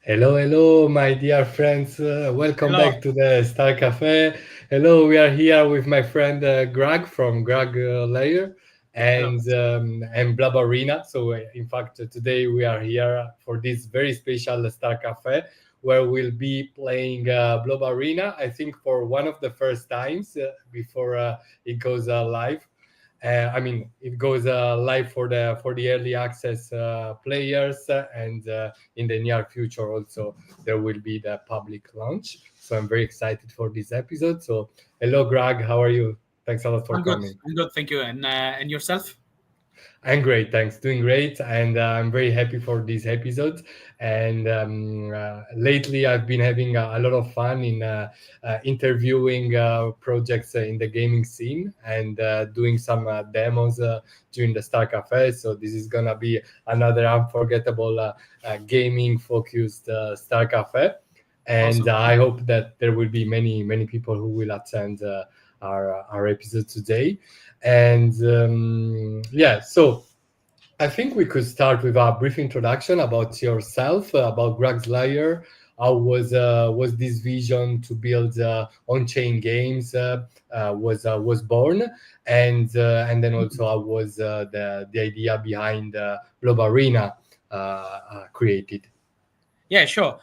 Hello, my dear friends. Welcome Hello. back to the Star Cafe. Hello, we are here with my friend Greg from Greg Layer Hello. and BlobArena. So, in fact, today we are here for this very special Star Cafe where we'll be playing BlobArena. I think for one of the first times before it goes live. It goes live for the early access players, and in the near future also there will be the public launch. So I'm very excited for this episode. So hello, Greg, how are you? Thanks a lot for I'm good. coming. I'm good. Thank you. And yourself? I'm great, thanks. Doing great, and I'm very happy for this episode. And lately, I've been having a lot of fun in interviewing projects in the gaming scene and doing some demos during the Star Cafe. So this is gonna be another unforgettable gaming-focused Star Cafe, and Awesome. I hope that there will be many people who will attend our episode today. And yeah, so I think we could start with a brief introduction about yourself, about Greg's Layer. How was this vision to build on-chain games was born, and then also how was the idea behind BlobArena created? Yeah, sure.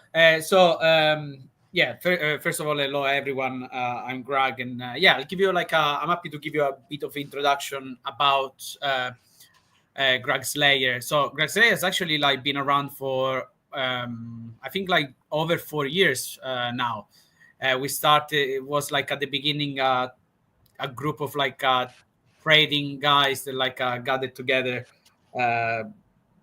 First of all, hello everyone. I'm Greg, and I'll give you I'm happy to give you a bit of introduction about Greg's Layer. So Greg's Layer has actually been around for I think over 4 years now. We started. It was at the beginning a group of trading guys that gathered together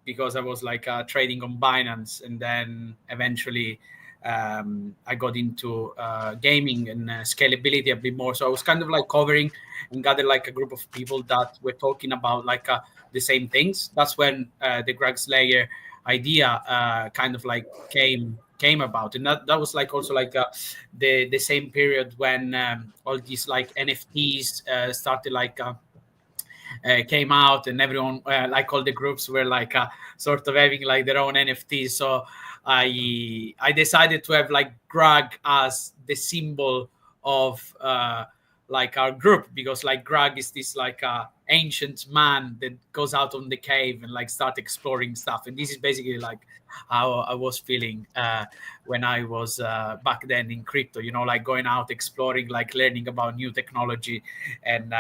because I was trading on Binance, and then eventually I got into gaming and scalability a bit more. So I was kind of like covering and gathered like a group of people that were talking about like the same things. That's when the Greg Slayer idea kind of like came about, and that was like also like the same period when all these like NFTs started like came out, and everyone like all the groups were like sort of having like their own NFTs. So I decided to have like Greg as the symbol of like our group, because like Greg is this like ancient man that goes out on the cave and like start exploring stuff, and this is basically like how I was feeling when I was back then in crypto, you know, like going out exploring, like learning about new technology, and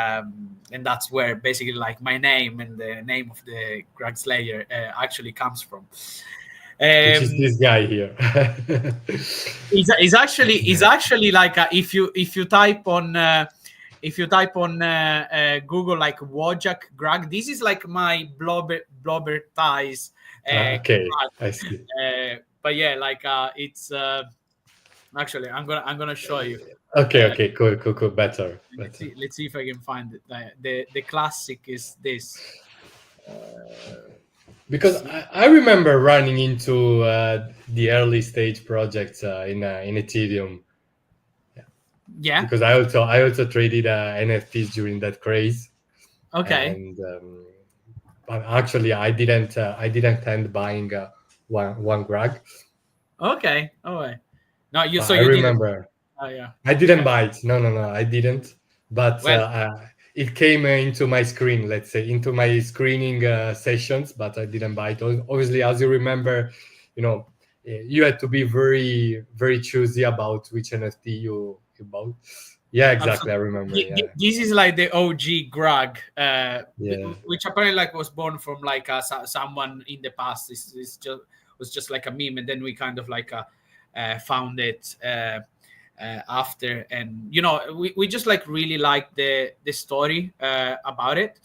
that's where basically like my name and the name of the Greg Slayer actually comes from. Which is this guy here. Is actually like if you type on Google like Wojak Greg, this is like my blobber ties. Okay, I see. But yeah, like it's actually I'm gonna show you. Okay, okay, cool. Better. Let's see if I can find it. The classic is this. Because I remember running into the early stage projects in Ethereum. Yeah. Because I also traded NFTs during that craze. Okay. And but actually I didn't end buying one Greg. Okay. All right. No, you. But So I you didn't. remember Oh yeah. I didn't Okay. buy it. No, I didn't. But Well, it came into my screen, let's say, into my screening sessions. But I didn't buy it. Obviously, as you remember, you had to be very, very choosy about which NFT you bought. Yeah, exactly. I absolutely. remember. Yeah, This is like the OG Greg, yeah. which apparently like was born from like someone in the past. This just was just like a meme, and then we kind of like found it after, and you know we just like really like the story about it,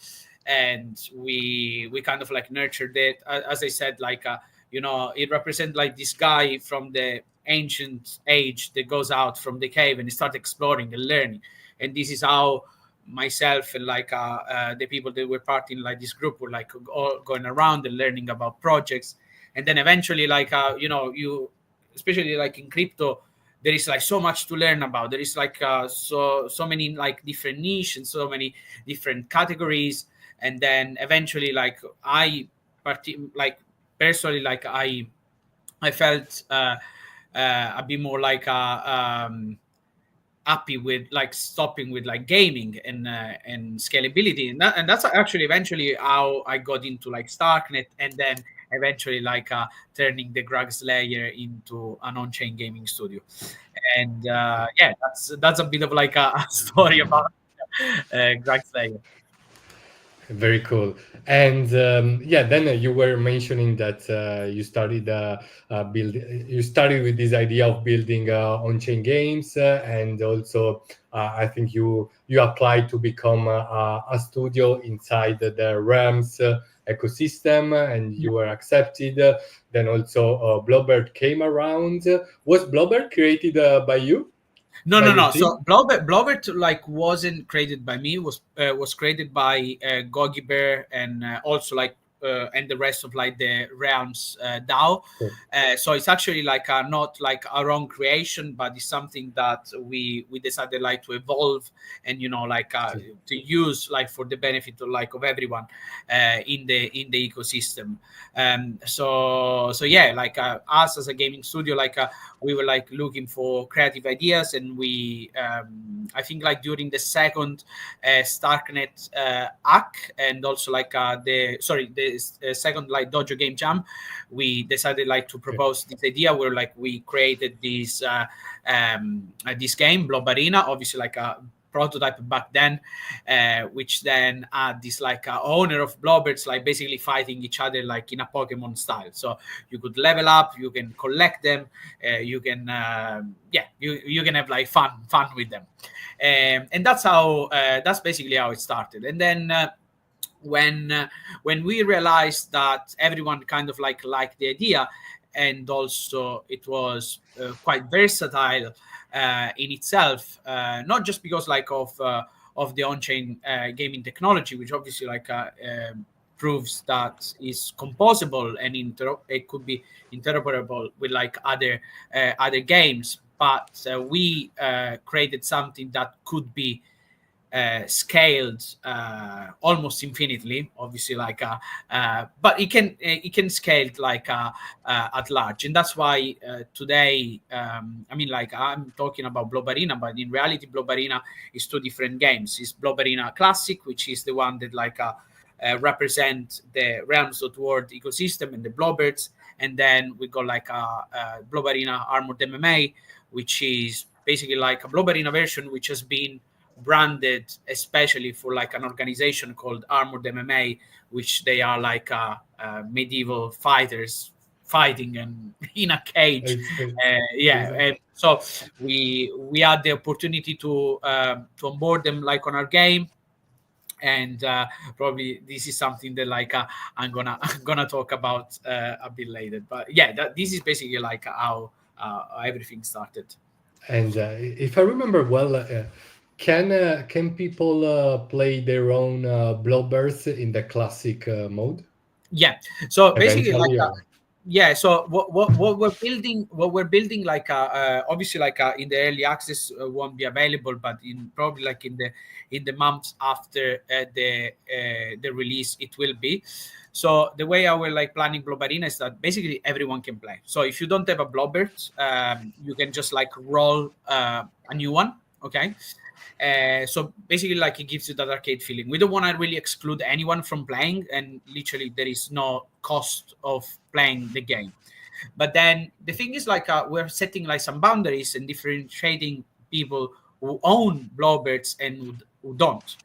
and we kind of like nurtured it. As I said, like you know, it represents like this guy from the ancient age that goes out from the cave and start exploring and learning, and this is how myself and like the people that were part in like this group were like all going around and learning about projects, and then eventually like you know, you especially like in crypto, there is like so much to learn about. There is like so many like different niche and so many different categories, and then eventually like like personally like I felt a bit more like happy with like stopping with like gaming and scalability, and that's actually eventually how I got into like Starknet, and then eventually like turning the Greg Slayer into an on-chain gaming studio, and yeah, that's a bit of like a story about Greg Slayer. Very cool. And yeah, then you were mentioning that you started with this idea of building on-chain games, and also I think you applied to become a studio inside the Rams ecosystem, and you were accepted. Then also Blobert came around. Was Blobert created by you, No, by no, your no. team? So Blobert like wasn't created by me. Was created by Gogi Bear and also like and the rest of like the Realms DAO. Cool. So it's actually like not like our own creation, but it's something that we decided like to evolve and you know like to use like for the benefit of like of everyone in the ecosystem. So yeah, like us as a gaming studio, like we were like looking for creative ideas, and we I think like during the second Starknet hack, and also like the second like Dojo Game Jam, we decided like to propose this idea where like we created this game BlobArena, obviously like a prototype back then, which then had this like owner of Bloberts like basically fighting each other like in a Pokemon style. So you could level up, you can collect them, you can you can have like fun with them, and that's how that's basically how it started. And then when we realized that everyone kind of like liked the idea, and also it was quite versatile in itself, not just because like of the on-chain gaming technology, which obviously like proves that is composable and it could be interoperable with like other games, but we created something that could be scaled almost infinitely, obviously like but it can scale like at large, and that's why today I mean like I'm talking about BlobArena, but in reality BlobArena is two different games. It's BlobArena Classic, which is the one that like represent the realms.world ecosystem and the blobberts, and then we got like a BlobArena Armored MMA, which is basically like a BlobArena version which has been branded especially for like an organization called Armored MMA, which they are like medieval fighters fighting and in a cage. It's great. Yeah, Exactly. and so we had the opportunity to onboard them like on our game, and probably this is something that like I'm gonna talk about a bit later. But yeah, this is basically like how everything started. And if I remember well, can people play their own blobbers in the classic mode Yeah, so basically like eventually? Or yeah, so what we're building like obviously like in the early access won't be available, but in probably like in the months after the release it will be. So the way I will like planning BlobArena is that basically everyone can play. So if you don't have a Blobbert, you can just like roll a new one. Okay, so basically, like it gives you that arcade feeling. We don't want to really exclude anyone from playing, and literally there is no cost of playing the game. But then the thing is, like we're setting like some boundaries and differentiating people who own Blowbirds and who don't.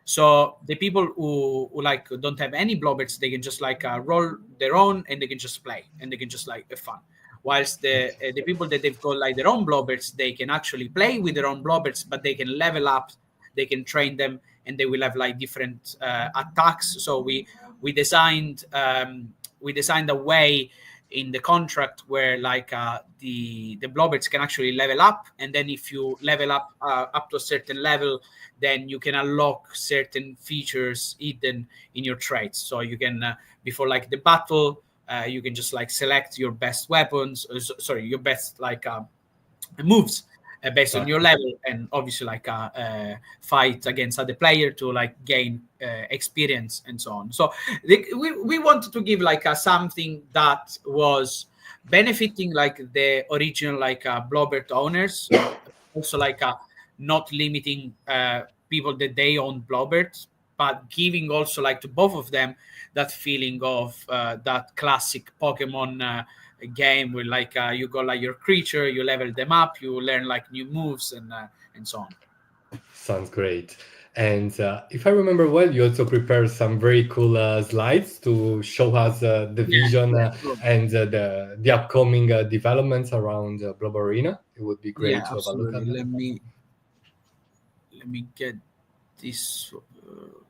So the people who like don't have any Blowbirds, they can just like roll their own and they can just play and they can just like have fun. Whilst the people that they've got like their own Blowbirds, they can actually play with their own Blowbirds, but they can level up, they can train them, and they will have like different attacks. So we designed a way in the contract where like the blobberts can actually level up, and then if you level up to a certain level, then you can unlock certain features hidden in your traits. So you can before like the battle, you can just like select your best weapons, sorry, your best like moves based on your exactly. level, and obviously like fight against other player to like gain experience and so on. So we wanted to give like something that was benefiting like the original like Blobbert owners, also like not limiting people that they own Blobbert, but giving also like to both of them that feeling of that classic Pokemon game where like you got like your creature, you level them up, you learn like new moves and so on. Sounds great. And if I remember well, you also prepared some very cool slides to show us the Yeah, vision yeah, sure. and the upcoming developments around Blob Arena. It would be Yeah, great to have a look absolutely. at them. Let me get this.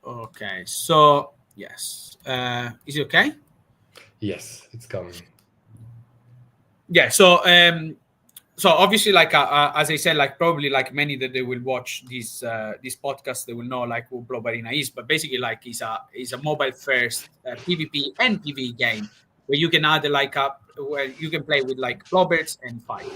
Okay, so yes, is it okay? Yes, it's coming. Yeah. So obviously like as I said, like probably like many that they will watch this podcast, they will know like who BlobArena is, but basically like is a mobile first PvP and PvE game where you can add like where you can play with like Blobberts and fight.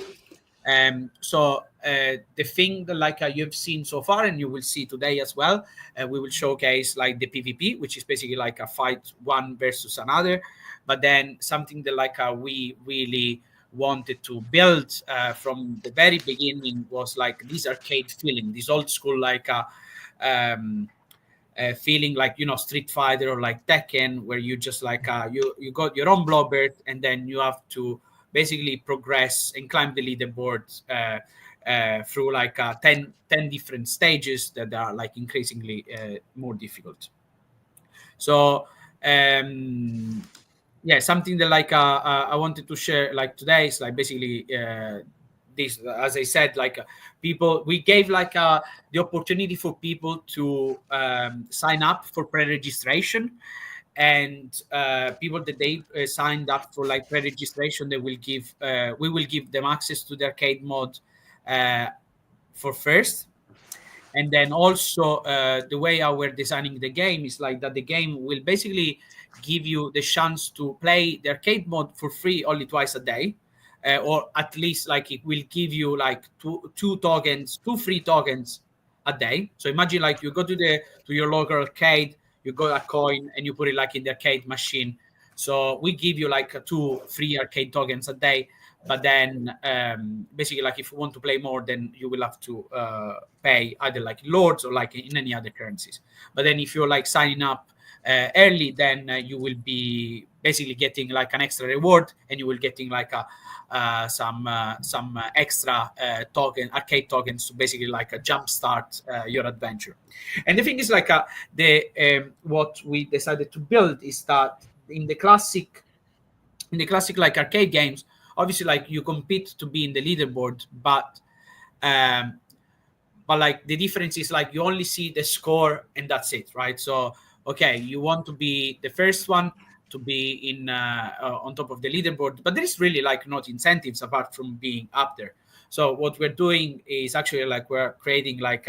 So the thing that like you've seen so far and you will see today as well, we will showcase like the PvP, which is basically like a fight one versus another. But then something that like we really wanted to build from the very beginning was like this arcade feeling, this old school like um, feeling like Street Fighter or like Tekken, where you just like you got your own Blobbert, and then you have to basically progress and climb the leaderboard through like 10 different stages that are like increasingly more difficult. So yeah, something that like I wanted to share like today is like basically this, as I said, like people, we gave like the opportunity for people to sign up for pre-registration, and people that they signed up for like pre-registration, they will give we will give them access to the arcade mode uh, for first. And then also the way how we're designing the game is like that the game will basically give you the chance to play the arcade mode for free only twice a day, or at least like it will give you like two free tokens a day. So imagine like you go to your local arcade, you got a coin and you put it like in the arcade machine. So we give you like two free arcade tokens a day. But then basically like if you want to play more, then you will have to pay either like lords or like in any other currencies. But then if you're like signing up early, then you will be basically getting like an extra reward, and you will getting like a some extra arcade tokens to basically like a jumpstart your adventure. And the thing is like the what we decided to build is that in the classic like arcade games, obviously like you compete to be in the leaderboard, um but like the difference is like you only see the score and that's it, right? So okay, you want to be the first one to be in on top of the leaderboard, but there is really like not incentives apart from being up there. So what we're doing is actually like we're creating like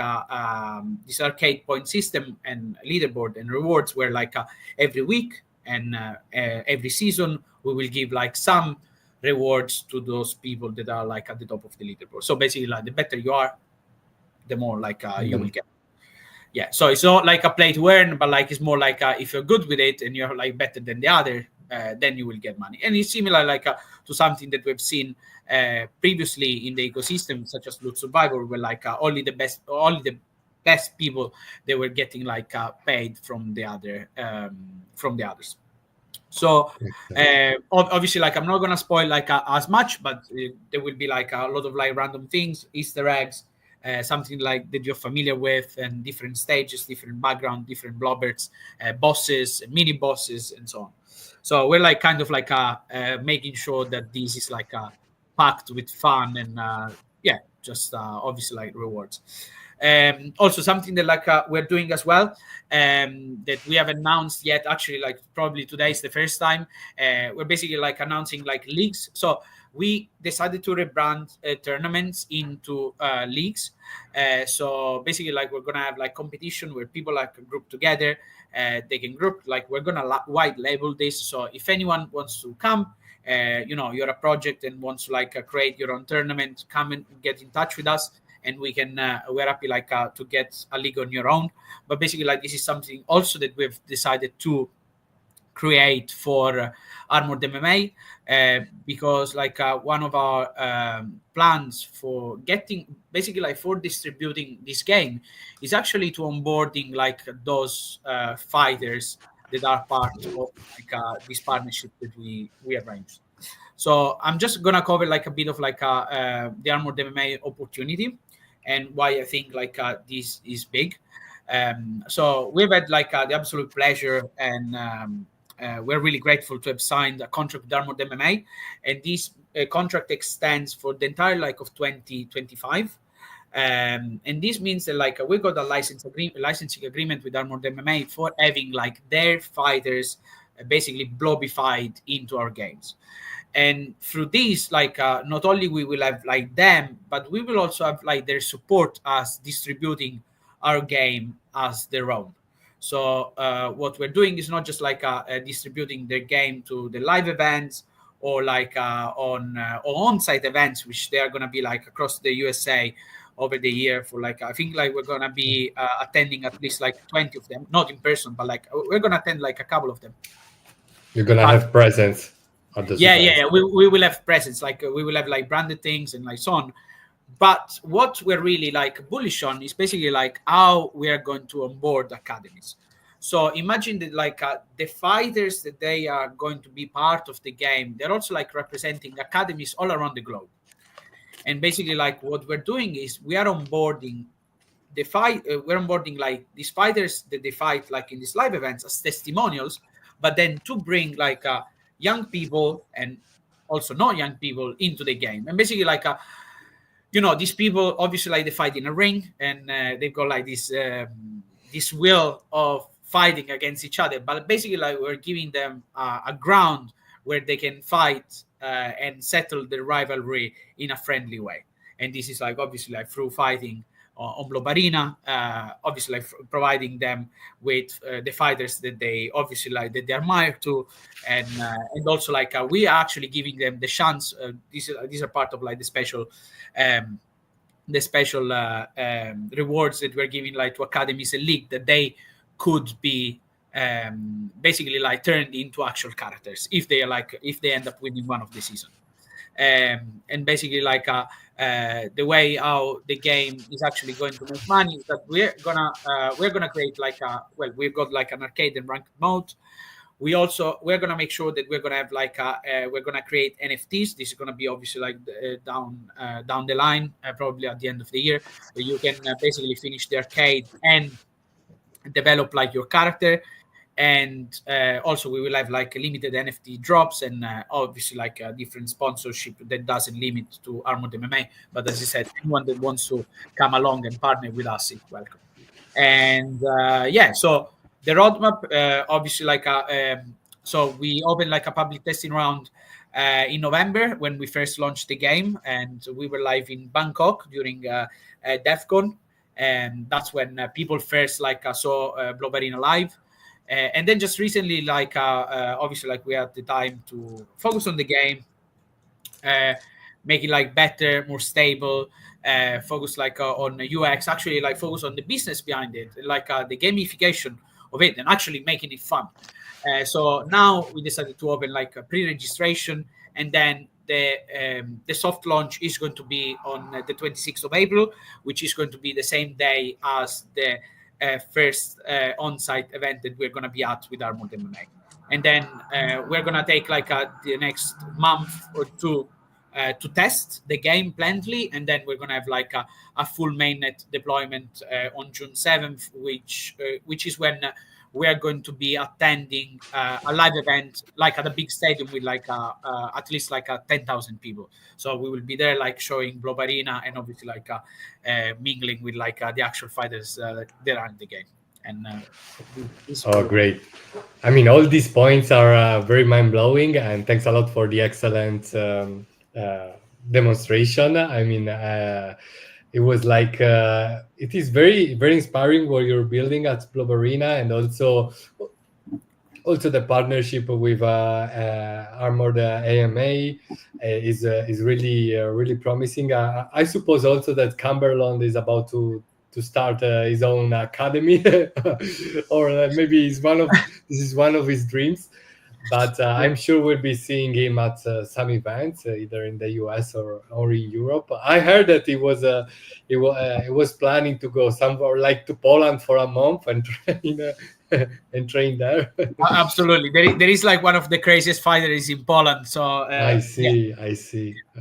this arcade point system and leaderboard and rewards where like every week and every season we will give like some rewards to those people that are like at the top of the leaderboard. So basically like the better you are, the more like you will get. Yeah, so it's not like a play to earn, but like it's more like if you're good with it and you're like better than the other, then you will get money. And it's similar like to something that we've seen previously in the ecosystem, such as Loot Survivor, where like only the best people, they were getting like paid from the others. So obviously like I'm not gonna spoil like as much, but there will be like a lot of like random things, Easter eggs, something like that you're familiar with, and different stages, different background, different blobbers, bosses, mini bosses, and so on. So we're like kind of like making sure that this is like packed with fun and yeah, just obviously like rewards. Also something that like we're doing as well, that we haven't announced yet, actually like probably today is the first time, we're basically like announcing like leagues. So we decided to rebrand tournaments into leagues. So basically like we're gonna have like competition where people like group together, they can group like we're gonna white label this. So if anyone wants to come, you're a project and wants to like create your own tournament, come and get in touch with us, and we can we're happy like to get a league on your own. But basically like this is something also that we've decided to create for Armored MMA, because like one of our plans for getting basically like for distributing this game is actually to onboarding like those fighters that are part of like this partnership that we arranged. So I'm just gonna cover like a bit of like the Armored MMA opportunity and why I think like this is big. So we've had like the absolute pleasure, and we're really grateful to have signed a contract with Armored MMA, and this contract extends for the entire like of 2025. And this means that like we got a licensing agreement with Armored MMA for having like their fighters basically blobified into our games. And through this like not only we will have like them, but we will also have like their support as distributing our game as their own. So what we're doing is not just like distributing their game to the live events or like on-site events, which they are going to be like across the USA over the year for like I think like we're going to be attending at least like 20 of them, not in person, but like we're going to attend like a couple of them. You're gonna have presence at those events. We will have presence, like we will have like branded things and like so on. But what we're really like bullish on is basically like how we are going to onboard academies. So imagine that like the fighters that they are going to be part of the game, they're also like representing academies all around the globe. And basically like what we're doing is we are onboarding we're onboarding like these fighters that they fight like in these live events as testimonials, but then to bring like young people and also not young people into the game. And basically like these people obviously like they fight in a ring, and they've got like this will of fighting against each other, but basically like we're giving them a ground where they can fight and settle the rivalry in a friendly way. And this is like obviously like through fighting on BlobArena, obviously like providing them with the fighters that they obviously like that they admire to, and also like we are actually giving them the chance. These are part of like um, the special rewards that we're giving like to academies and league, that they could be basically like turned into actual characters if they end up winning one of the season. And basically like the way how the game is actually going to make money is that we're gonna create like we've got like an arcade and ranked mode. We're gonna make sure that we're gonna have like we're gonna create NFTs. This is gonna be obviously like down the line, probably at the end of the year, where you can basically finish the arcade and develop like your character. And also we will have like limited NFT drops, and obviously like a different sponsorship that doesn't limit to Armored MMA. But as I said, anyone that wants to come along and partner with us is welcome. And so the roadmap, obviously like so we opened like a public testing round in November when we first launched the game, and we were live in Bangkok during DEFCON, and that's when people first like saw BlobArena live. And then just recently, like obviously, like we had the time to focus on the game, make it like better, more stable, focus like on UX, actually like focus on the business behind it, like the gamification of it, and actually making it fun. So now we decided to open like a pre-registration, and then the soft launch is going to be on the 26th of April, which is going to be the same day as the first on-site event that we're going to be at with Armored MMA. And then we're going to take like the next month or two to test the game plenty, and then we're going to have like a full mainnet deployment on June 7th, which is when we are going to be attending a live event like at a big stadium with like at least like 10,000 people. So we will be there like showing BlobArena, and obviously like mingling with like the actual fighters that are in the game. And great. I mean, all these points are very mind-blowing, and thanks a lot for the excellent demonstration. I mean, it was like it is very, very inspiring what you're building at BlobArena, and also the partnership with Armored AMA is really really promising. I suppose also that Cumberland is about to start his own academy, or maybe this is one of his dreams. But I'm sure we'll be seeing him at some events, either in the US or in Europe. I heard that he was planning to go somewhere like to Poland for a month and train there. Absolutely, there is like one of the craziest fighters in Poland. So I see.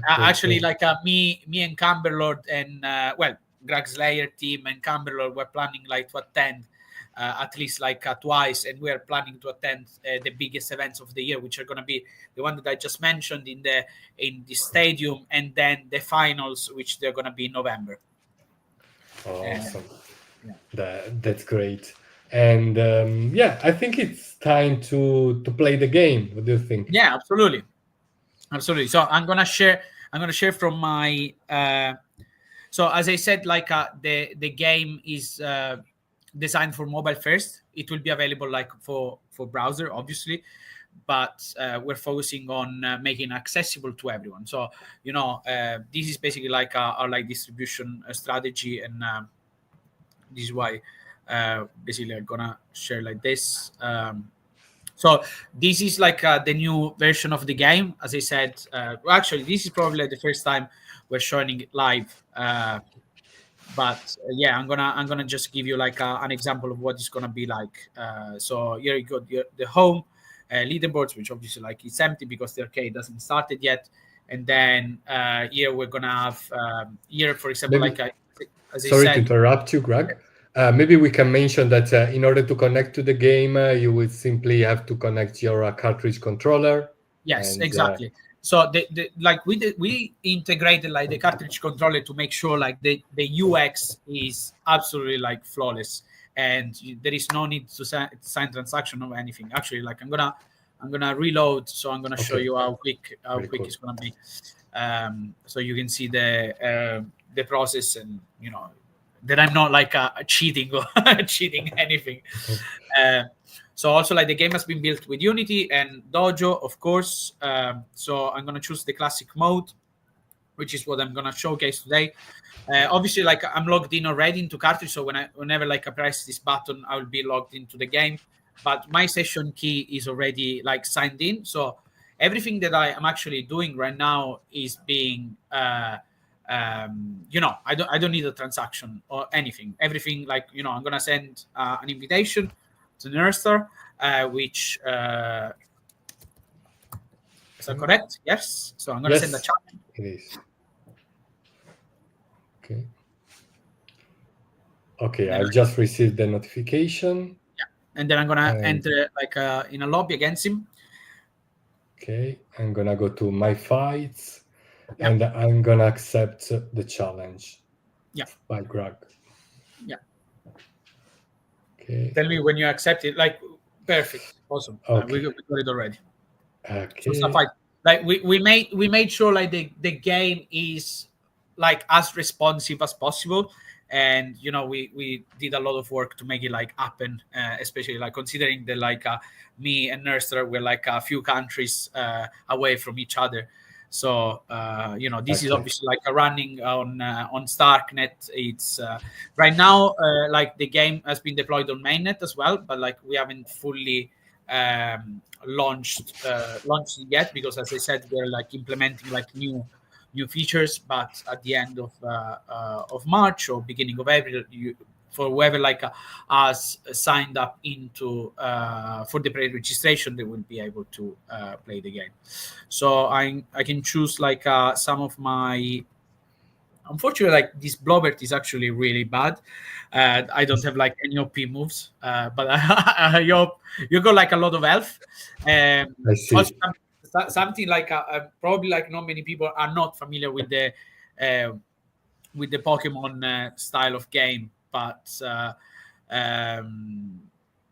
Actually, like me and Camberlord and Greg Slayer team and Camberlord were planning like to attend at least like twice, and we are planning to attend the biggest events of the year, which are going to be the one that I just mentioned in the stadium, and then the finals, which they're going to be in November. Awesome. That's great. And I think it's time to play the game. What do you think? Yeah, absolutely. So I'm gonna share from my so as I said, like the game is designed for mobile first. It will be available like for browser, obviously, but we're focusing on making it accessible to everyone. So this is basically like our like distribution strategy, and this is why basically I'm gonna share like this. So this is like the new version of the game. As I said, actually this is probably the first time we're showing it live. But I'm gonna just give you like an example of what it's gonna be like. So here you go, the home leaderboards, which obviously like it's empty because the arcade doesn't started yet. And then here we're gonna have here, for example, Maybe, like as I sorry said, to interrupt you, Greg. Maybe we can mention that in order to connect to the game, you would simply have to connect your cartridge controller. Yes, and, exactly. So like we integrated like the cartridge controller to make sure like the UX is absolutely like flawless, and there is no need to sign transaction or anything. Actually, like I'm gonna reload, so I'm gonna show Okay. you how quick Very cool. it's gonna be, so you can see the process, and that I'm not like cheating or cheating anything. Uh, so also, like, the game has been built with Unity and Dojo, of course. So I'm gonna choose the classic mode, which is what I'm gonna showcase today. Obviously, like, I'm logged in already into cartridge, so whenever like I press this button, I will be logged into the game. But my session key is already like signed in, so everything that I am actually doing right now is being, I don't need a transaction or anything. Everything, like, I'm gonna send an invitation to Nurster, which is that correct? Yes. So I'm gonna send a Yes, challenge. it is. Okay. Okay, Then I've just received the notification. and then I'm gonna And enter like in a lobby against him. okay, I'm gonna go to my fights, Yeah, and I'm gonna accept the challenge yeah, by Greg. yeah. Okay. Tell me when you accept it. Like, perfect, awesome. We Okay. got it already. So stuff Okay. like we made sure like the game is like as responsive as possible, and we did a lot of work to make it like happen, especially like considering that like me and Nurster were like a few countries away from each other. So this is Exactly. obviously like a running on Starknet. It's right now, like, the game has been deployed on mainnet as well, but like we haven't fully launched it yet, because, as I said, we're like implementing like new features. But at the end of March or beginning of April, for whoever like has signed up into for the pre-registration, they will be able to play the game. So I can choose like some of my. Unfortunately, like, this Blobert is actually really bad. I don't have like any OP moves, but I hope you got like a lot of health. I Also, see. something like probably like not many people are not familiar uh, with the Pokemon style of game, but um,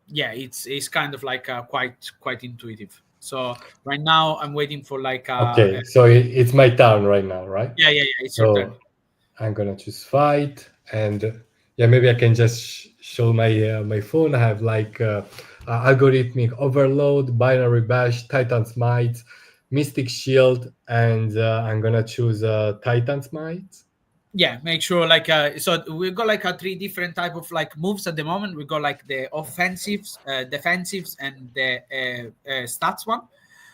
yeah, it's kind of like quite intuitive. So right now I'm waiting for like Okay, so it's my turn right now, right? yeah, it's your turn. So I'm gonna choose fight, and yeah, maybe I can just show my phone. I have like algorithmic overload, binary bash, Titan smite, mystic shield, and I'm gonna choose Titan smite. Yeah, make sure like so we've got like three different type of like moves at the moment. We've got like the offensives, defensives, and the stats one.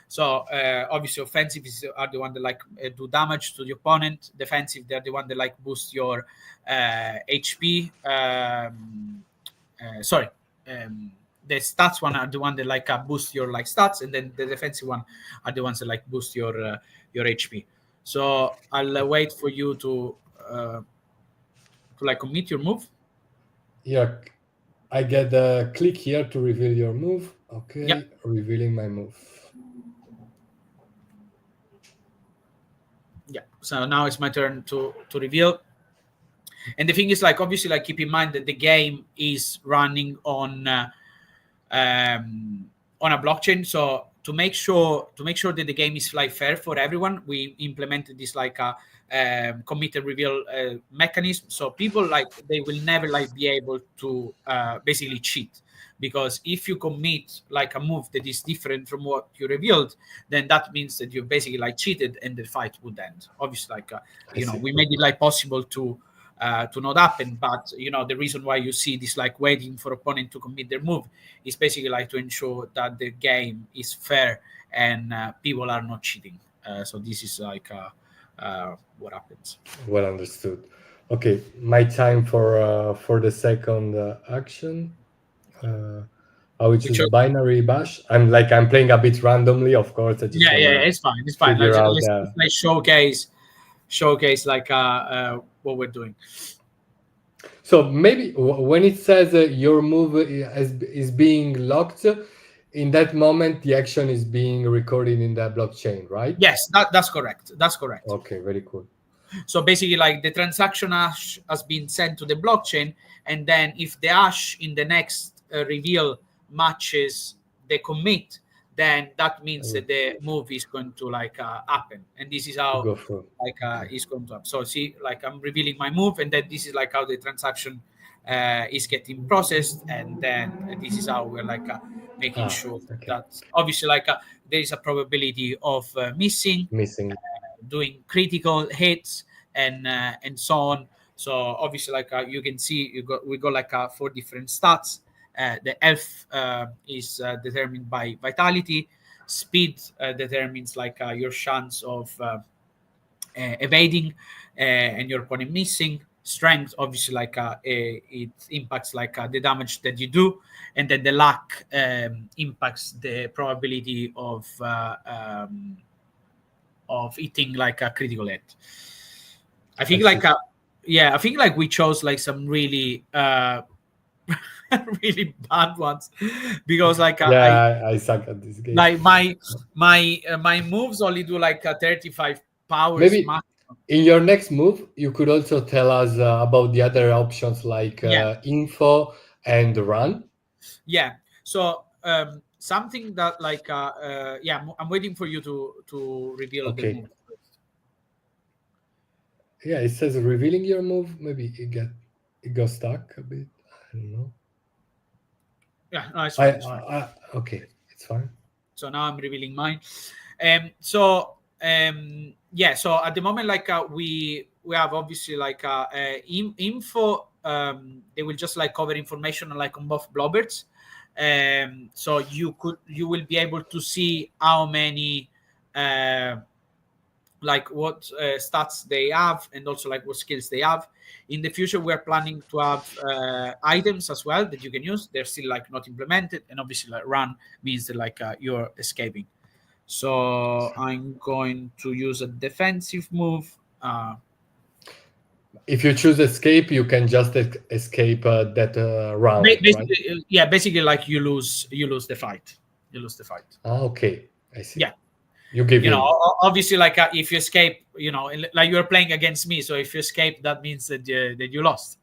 So obviously offensive are the one that like do damage to the opponent. Defensive, they're the one that like boost your HP. Sorry, the stats one are the one that like boost your like stats, and then the defensive one are the ones that like boost your HP. So I'll wait for you to like commit your move. Yeah, I get a click here to reveal your move. Yep. Okay, revealing my move. Yeah. So now it's my turn to reveal. And the thing is, like, obviously, like, keep in mind that the game is running on a blockchain. So to make sure that the game is like fair for everyone, we implemented this like a commit and reveal mechanism. So people like they will never like be able to basically cheat, because if you commit like a move that is different from what you revealed, then that means that you basically like cheated and the fight would end. Obviously, like I see. we made it like possible to not happen, but the reason why you see this like waiting for opponent to commit their move is basically like to ensure that the game is fair and people are not cheating. So this is like what happens. Well understood. Okay, my time for the second action. Uh, I will Which choose binary bash. I'm playing a bit randomly, of course. I just yeah, wanna it's fine, it's fine. figure out. Let's showcase like what we're doing. So maybe when it says your move is being locked, in that moment the action is being recorded in the blockchain, right? Yes, that's correct. That's correct. Okay, very cool. So basically, like the transaction hash has been sent to the blockchain, and then if the hash in the next reveal matches the commit, then that I means will that the move is going to like happen, and this is how go through. like is going to happen. So see, like I'm revealing my move, and then this is like how the transaction is getting processed, and then this is how we're like making Ah, sure okay. that obviously like there is a probability of missing, Missing. doing critical hits, and so on. So obviously like you can see we got like four different stats. The health is determined by vitality. Speed determines like your chance of evading and your opponent missing. Strength obviously like it impacts like the damage that you do, and then the luck impacts the probability of hitting like a critical hit. I I think see. like I think like we chose like some really really bad ones, because like I Yeah, I suck at this game. like my moves only do like 35 powers Maybe max. in your next move, you could also tell us about the other options like Yeah, info and run. yeah. So something that like yeah, I'm waiting for you to reveal the Okay. move first. Yeah, it says revealing your move. Maybe it got stuck a bit. I don't know. Yeah, no, it's fine, it's fine. Okay, it's fine. So now I'm revealing mine. So yeah, so at the moment like we have obviously like info. They will just like cover information like on both blobbers. So you will be able to see how many uh, like what stats they have, and also like what skills they have. In the future we're planning to have items as well that you can use. They're still like not implemented, and obviously like run means that like you're escaping. So I'm going to use a defensive move. If you choose escape, you can just escape that round, right? Basically yeah, basically like you lose the fight, you lose the fight. Ah, okay, I see. Yeah, You give you know, in. obviously like if you escape, you know, like you're playing against me, so if you escape that means that you lost.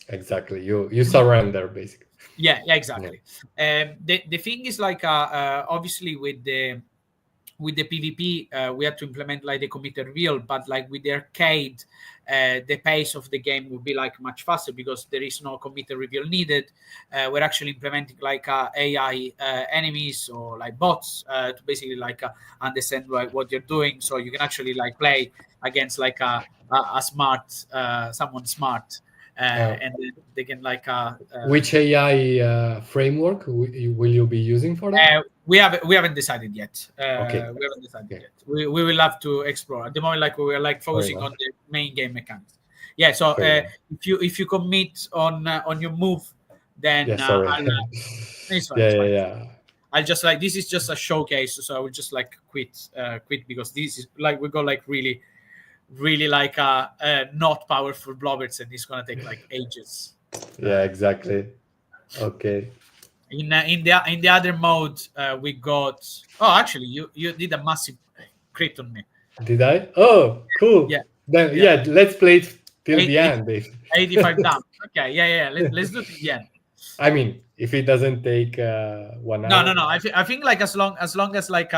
Exactly. You surrender basically. Yeah, yeah, Yeah. exactly. The thing is like obviously with the PvP, we had to implement like the computer reveal, but like with the arcade, the pace of the game would be like much faster because there is no computer reveal needed. We're actually implementing like AI enemies or like bots to basically like understand like what you're doing, so you can actually like play against like a smart someone smart, Uh, and then they can like which AI framework will you be using for that? we haven't decided yet. Okay. We haven't decided Yeah. yet. We will have to explore. At the moment, like we were like Fair focusing enough. on the main game mechanics. Yeah. So Fair enough. if you commit on your move, Yeah. then Sorry. it's fine. Yeah. It's Yeah. fine. Yeah. I'll just like this is just a showcase, so I will just like quit because this is like we got like really like not powerful blobbers, and it's gonna take like ages. Yeah. Exactly. Okay. In the other mode, we got. Oh, actually, you did a massive crit on me. Did I? Oh, cool. Yeah, Then yeah. yeah, let's play it till Eight, the eight, end. 85 damage. Okay, yeah. Let's do it again. I mean, if it doesn't take 1 hour. No. I think like as long as like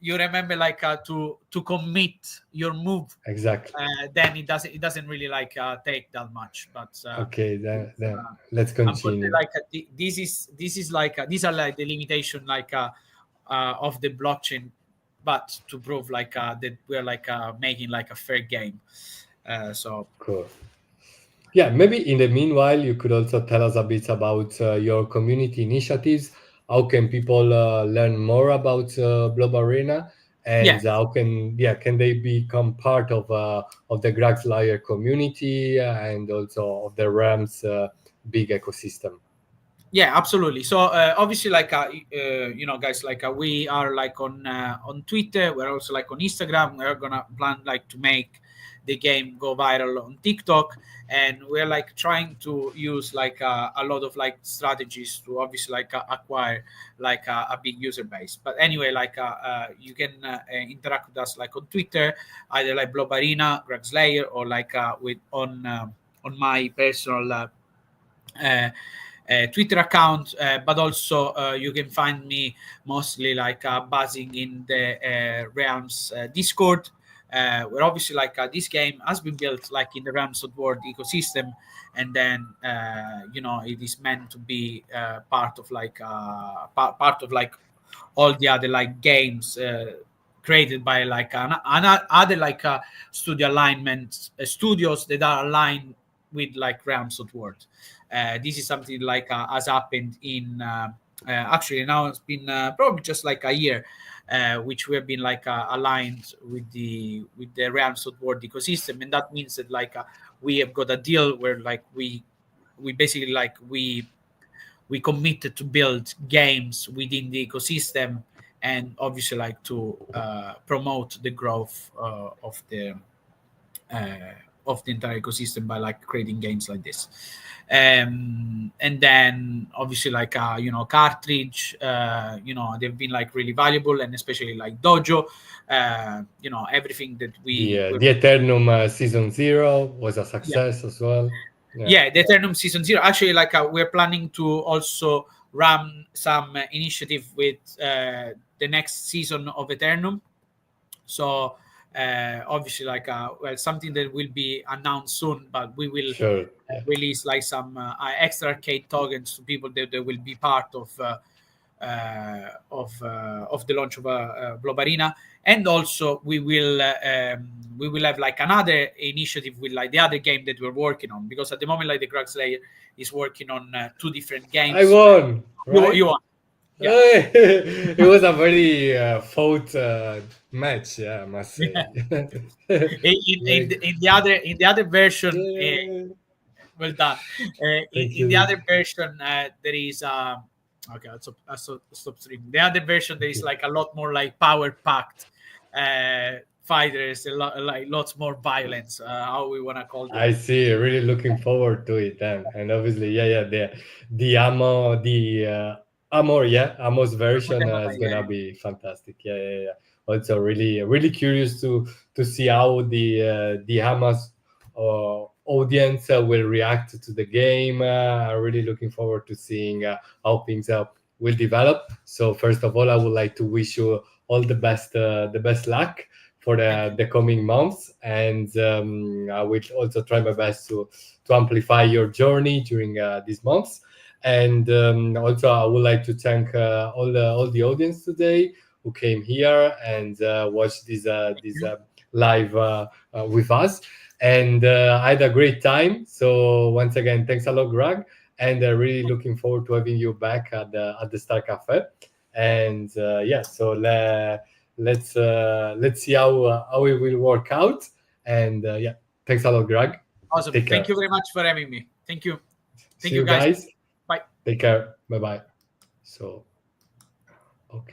you remember like to commit your move, Exactly. then it doesn't really like take that much. But Okay. Then uh, let's unfortunately, continue. like this is like these are like the limitation like of the blockchain, but to prove like that we're like making like a fair game. So Cool. Yeah, maybe in the meanwhile, you could also tell us a bit about your community initiatives. How can people learn more about BlobArena, yeah, and how can they become part of the Gragslayer community and also of the Rams big ecosystem? yeah, absolutely. So obviously like you know guys, like we are like on Twitter, we're also like on Instagram. We're gonna plan like to make the game go viral on TikTok. And we're like trying to use like a lot of like strategies to obviously like acquire like a big user base. But anyway, like you can interact with us like on Twitter, either like BlobArena, Greg Slayer, or like with on my personal uh, Twitter account, but also you can find me mostly like buzzing in the Realms Discord, where obviously like this game has been built like in the Realms of World ecosystem, and then it is meant to be part of like part of like all the other like games created by like other like studio alignments studios that are aligned with like Realms of World. This is something like has happened in actually now it's been probably just like a year, which we have been like aligned with the Realms of World ecosystem, and that means that like we have got a deal where like we basically like we committed to build games within the ecosystem, and obviously like to promote the growth uh, of the entire ecosystem by like creating games like this. And then obviously like cartridge, they've been like really valuable, and especially like Dojo, everything that The Eternum season 0 was a yeah. success as well. Yeah, Yeah, the Eternum season 0. Actually, like we're planning to also run some initiative with the next season of Eternum. So obviously, like well, something that will be announced soon, but we will sure. Yeah, release like some extra arcade tokens to people that will be part of the launch of BlobArena. And also we will have like another initiative with like the other game that we're working on, because at the moment like the Greg Slayer is working on two different I games. won, You right? want, yeah. It was a very fought match, yeah, I must say. Yeah. Very, In the other version, yeah. well done. Thank In the you. other version, there is okay. Stop streaming. The other version, there is Okay. like a lot more like power packed fighters, a lot like lots more violence. How we wanna call them? I see. Really looking forward to it, and obviously, yeah. The ammo, the Amor, yeah, Amor's version is Yeah, gonna be fantastic. Yeah. Also, really curious to see how the Hamas audience will react to the game. I'm really looking forward to seeing how things will develop. So, first of all, I would like to wish you all the best luck for thank you. the coming months, and I will also try my best to amplify your journey during these months. And also, I would like to thank all the audience today who came here and watched Thank this you. live with us. And I had a great time. So once again, thanks a lot, Greg, and really looking forward to having you back at the Star Cafe. And yeah, so let's see how it will work out. And yeah, thanks a lot, Greg. Awesome. Take Thank care. you very much for having me. Thank you. Thank See you, you guys. guys. Bye. Take care. Bye bye. So okay.